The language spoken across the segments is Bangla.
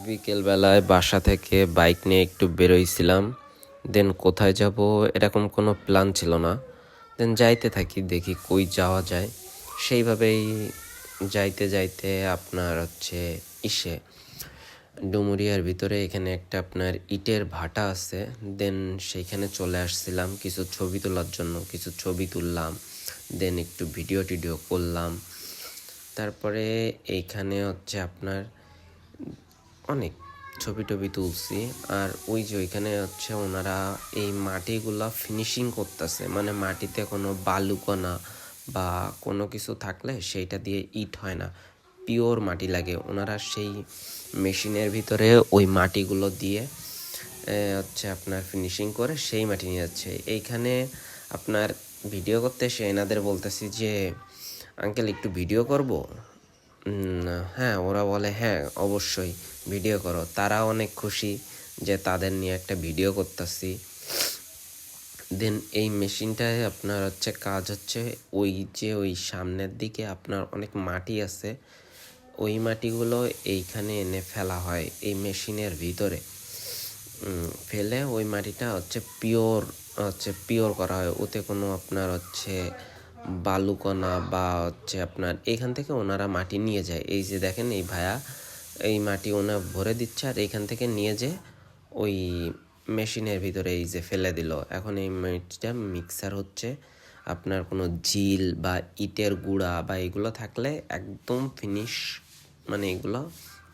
বিকেলবেলায় বাসা থেকে বাইক নিয়ে একটু বেরোইছিলাম। দেন কোথায় যাব এরকম কোনো প্ল্যান ছিল না। দেন যাইতে থাকি, দেখি কই যাওয়া যায়। সেইভাবেই যাইতে যাইতে আপনার ইসে ডুমুরিয়ার ভিতরে এখানে একটা আপনার ইটের ভাটা আছে। দেন সেইখানে চলে আসছিলাম কিছু ছবি তোলার জন্য। কিছু ছবি তুললাম, দেন একটু ভিডিও টিডিও করলাম। তারপরে এইখানে আপনার অনেক ছবি টবি তুলছি। আর ওই যে ওইখানে ওনারা এই মাটিগুলা ফিনিশিং করতেছে, মানে মাটিতে কোনো বালুকণা বা কোনো কিছু থাকলে সেইটা দিয়ে ইট হয় না, পিওর মাটি লাগে। ওনারা সেই মেশিনের ভিতরে ওই মাটিগুলো দিয়ে আপনার ফিনিশিং করে সেই মাটি নিয়ে যাচ্ছে এইখানে। আপনার ভিডিও করতে এসে এনাদের বলতেছি যে আঙ্কেল একটু ভিডিও করব। হ্যাঁ, ওরা বলে হ্যাঁ অবশ্যই ভিডিও করো। তারা অনেক খুশি যে তাদের নিয়ে একটা ভিডিও করতেছি। দেন এই মেশিনটায় আপনার কাজ ওই যে ওই সামনের দিকে আপনার অনেক মাটি আছে, ওই মাটিগুলো এইখানে এনে ফেলা হয় এই মেশিনের ভিতরে। ফেলে ওই মাটিটা পিওর করা হয়। ওতে কোনো আপনার বালুকণা বা আপনার এইখান থেকে ওনারা মাটি নিয়ে যায়। এই যে দেখেন এই ভাইয়া এই মাটি ওনার ভরে দিচ্ছে, আর এইখান থেকে নিয়ে যে ওই মেশিনের ভিতরে এই যে ফেলে দিল। এখন এই মাটিটা মিক্সার হচ্ছে। আপনার কোনো ঝিল বা ইটের গুঁড়া বা এগুলো থাকলে একদম ফিনিশ, মানে এগুলো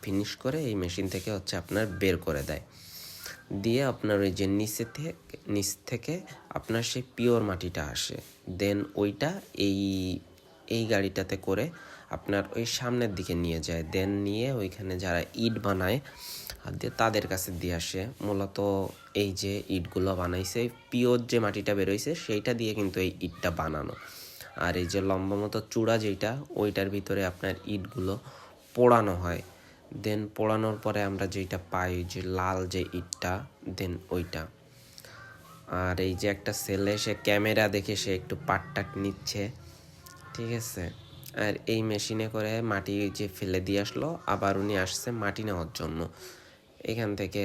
ফিনিশ করে এই মেশিন থেকে আপনার বের করে দেয়। দিয়ে আপনার ওই যে নিচ থেকে আপনার সেই পিওর মাটিটা আসে। দেন ওইটা এই গাড়িটাতে করে আপনার ওই সামনের দিকে নিয়ে যায়। দেন নিয়ে ওইখানে যারা ইট বানায় তাদের কাছে দিয়ে আসে। মূলত এই যে ইটগুলো বানাইছে, পিওর যে মাটিটা বেরোইছে সেইটা দিয়ে কিন্তু এই ইটটা বানানো। আর এই যে লম্বা মতো চূড়া যেটা, ওইটার ভিতরে আপনার ইটগুলো পোড়ানো হয়। দেন পোড়ানোর পরে আমরা যেটা পাই যে লাল যে ইটটা, দেন ওইটা। আর এই যে একটা ছেলে, সে ক্যামেরা দেখে সে একটু পাটটাক নিচ্ছে, ঠিক আছে। আর এই মেশিনে করে মাটি যে ফেলে দিয়ে আসলো, আবার উনি আসছে মাটি নেওয়ার জন্য। এখান থেকে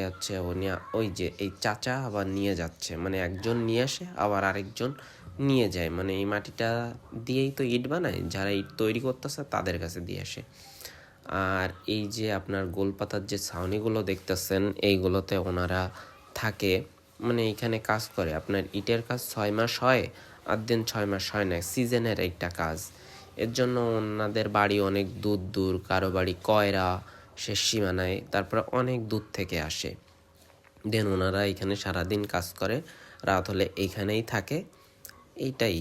উনি ওই যে এই চাচা আবার নিয়ে যাচ্ছে, মানে একজন নিয়ে আসে আবার আরেকজন নিয়ে যায়। মানে এই মাটিটা দিয়েই তো ইট বানায়, যারা ইট তৈরি করতেছে তাদের কাছে দিয়ে আসে। আর এই যে আপনার গোলপাতার যে ছাউনিগুলো দেখতেছেন, এইগুলোতে ওনারা থাকে, মানে এইখানে কাজ করে। আপনার ইটের কাজ 6 মাস হয়, আর দেন 6 মাস হয় না, সিজনের একটা কাজ। এর জন্য ওনাদের বাড়ি অনেক দূর দূর, কারো বাড়ি কয়রা শেষ সীমানায়, তারপরে অনেক দূর থেকে আসে। দেন ওনারা এখানে সারাদিন কাজ করে, রাত হলে এইখানেই থাকে। এইটাই।